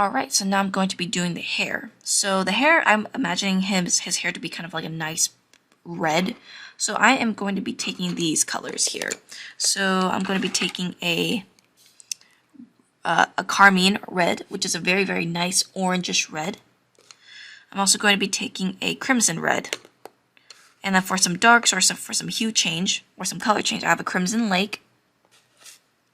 Alright, so now I'm going to be doing the hair. So the hair, I'm imagining his hair to be kind of like a nice red. So I am going to be taking these colors here. So I'm going to be taking a carmine red, which is a very, very nice orangish red. I'm also going to be taking a crimson red. And then for some darks or for some hue change or some color change, I have a crimson lake.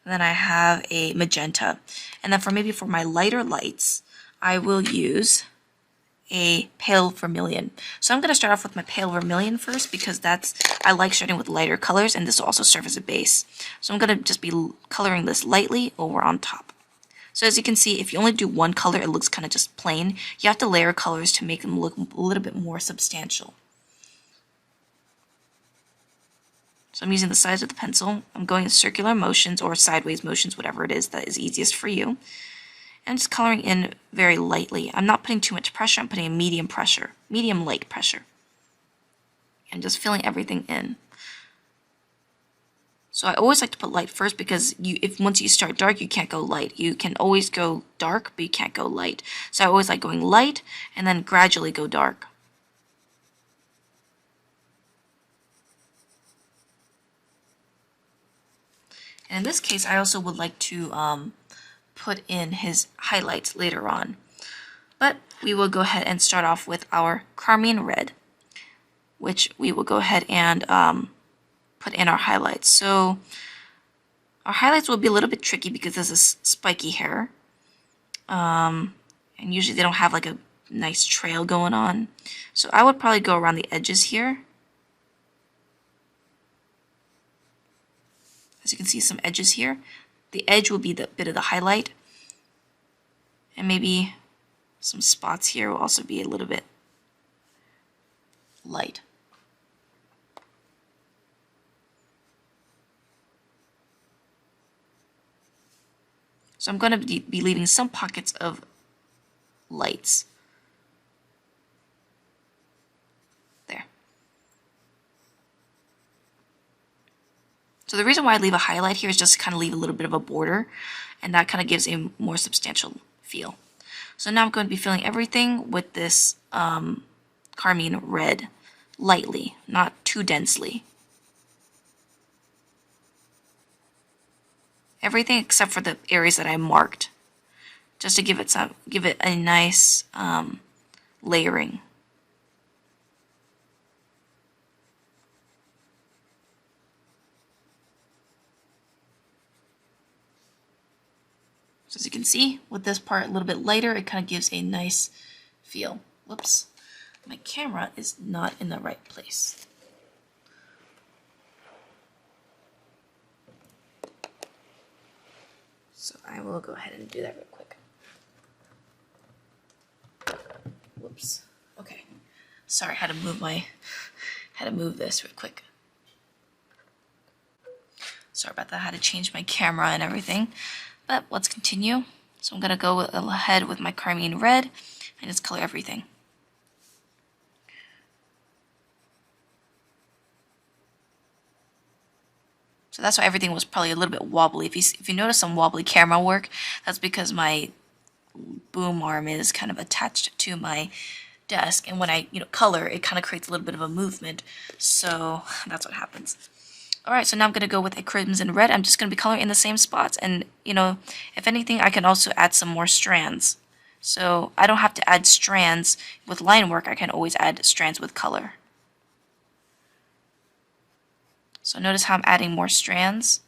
And then I have a magenta. And then for my lighter lights, I will use a pale vermilion. So I'm going to start off with my pale vermilion first because I like starting with lighter colors, and this will also serve as a base. So I'm going to just be coloring this lightly over on top. So as you can see, if you only do one color, it looks kind of just plain. You have to layer colors to make them look a little bit more substantial. So I'm using the size of the pencil. I'm going in circular motions or sideways motions, whatever it is that is easiest for you. And I'm just coloring in very lightly. I'm not putting too much pressure. I'm putting a medium pressure, medium light pressure. And just filling everything in. So I always like to put light first because once you start dark, you can't go light. You can always go dark, but you can't go light. So I always like going light and then gradually go dark. And in this case, I also would like to put in his highlights later on. But we will go ahead and start off with our carmine red, which we will go ahead and put in our highlights. So our highlights will be a little bit tricky because this is spiky hair. And usually they don't have like a nice trail going on. So I would probably go around the edges here. As you can see, some edges here. The edge will be the bit of the highlight. And maybe some spots here will also be a little bit light. So I'm going to be leaving some pockets of lights. There. So the reason why I leave a highlight here is just to kind of leave a little bit of a border, and that kind of gives a more substantial feel. So now I'm going to be filling everything with this carmine red, lightly, not too densely. Everything except for the areas that I marked, just to give it a nice layering. So as you can see, with this part a little bit lighter, it kind of gives a nice feel. Whoops, my camera is not in the right place. So I will go ahead and do that real quick. Whoops. Okay. Sorry, I had to move this real quick. Sorry about that. I had to change my camera and everything. But let's continue. So I'm gonna go ahead with my carmine red and just color everything. So that's why everything was probably a little bit wobbly. If you notice some wobbly camera work, that's because my boom arm is kind of attached to my desk, and when I color, it kind of creates a little bit of a movement. So that's what happens. Alright, so now I'm going to go with a crimson red. I'm just going to be coloring in the same spots, and if anything, I can also add some more strands. So I don't have to add strands with line work, I can always add strands with color. So notice how I'm adding more strands,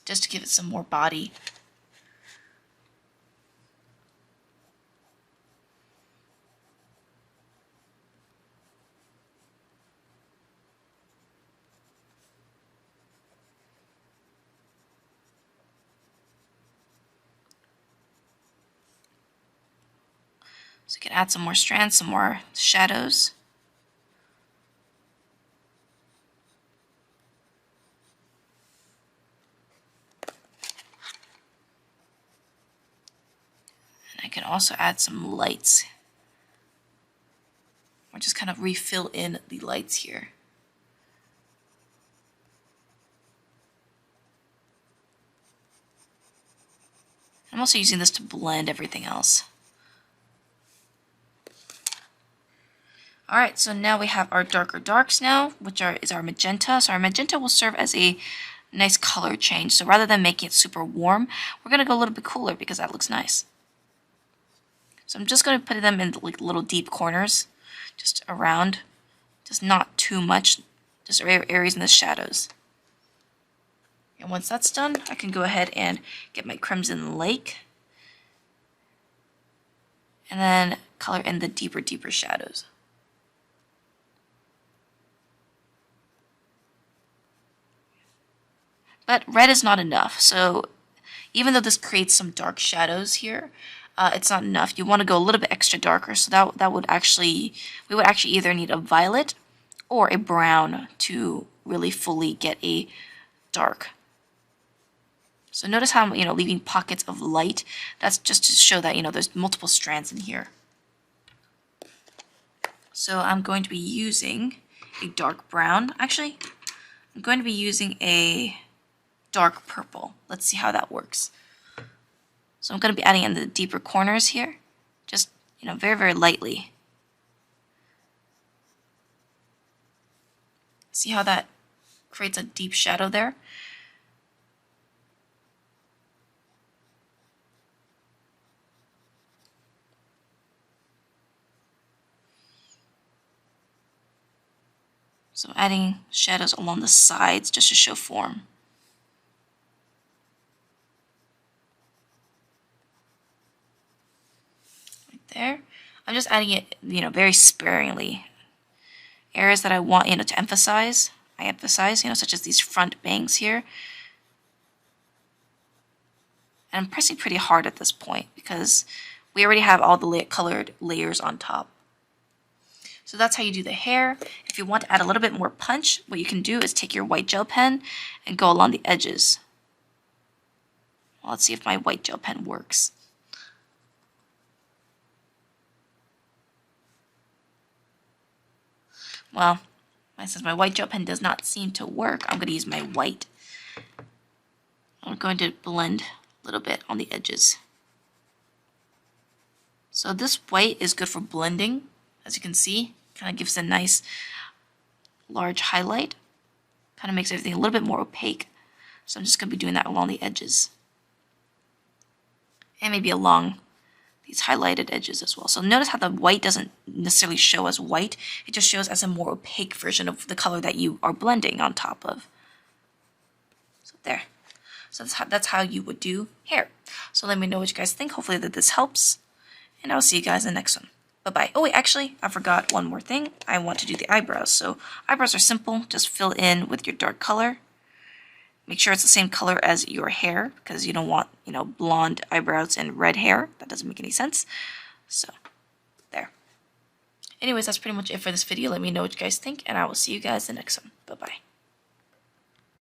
just to give it some more body. So you can add some more strands, some more shadows. And I can also add some lights, or just kind of refill in the lights here. I'm also using this to blend everything else. Alright, so now we have our darker darks now, which is our magenta. So our magenta will serve as a nice color change. So rather than making it super warm, we're going to go a little bit cooler because that looks nice. So I'm just going to put them in like little deep corners, just around, just not too much, just areas in the shadows. And once that's done, I can go ahead and get my Crimson Lake, and then color in the deeper shadows. But red is not enough, so even though this creates some dark shadows here, it's not enough. You want to go a little bit extra darker, so that would actually, we would actually either need a violet or a brown to really fully get a dark. So notice how I'm, leaving pockets of light. That's just to show that, there's multiple strands in here. So I'm going to be using a dark brown. Actually, I'm going to be using a dark purple. Let's see how that works. So I'm going to be adding in the deeper corners here, just, very lightly. See how that creates a deep shadow there? So adding shadows along the sides just to show form. There. I'm just adding it, very sparingly. Areas that I want, to emphasize, I emphasize, such as these front bangs here. And I'm pressing pretty hard at this point because we already have all the colored layers on top. So that's how you do the hair. If you want to add a little bit more punch, what you can do is take your white gel pen and go along the edges. Well, let's see if my white gel pen works. Well, since my white gel pen does not seem to work, I'm going to use my white. I'm going to blend a little bit on the edges. So this white is good for blending, as you can see. Kind of gives a nice large highlight. Kind of makes everything a little bit more opaque. So I'm just going to be doing that along the edges. And maybe along these highlighted edges as well. So notice how the white doesn't necessarily show as white. It just shows as a more opaque version of the color that you are blending on top of. So there. So that's how you would do hair. So let me know what you guys think. Hopefully that this helps. And I'll see you guys in the next one. Bye-bye. Oh wait, actually, I forgot one more thing. I want to do the eyebrows. So eyebrows are simple. Just fill in with your dark color. Make sure it's the same color as your hair, because you don't want, blonde eyebrows and red hair. That doesn't make any sense. So, there. Anyways, that's pretty much it for this video. Let me know what you guys think, and I will see you guys in the next one. Bye-bye.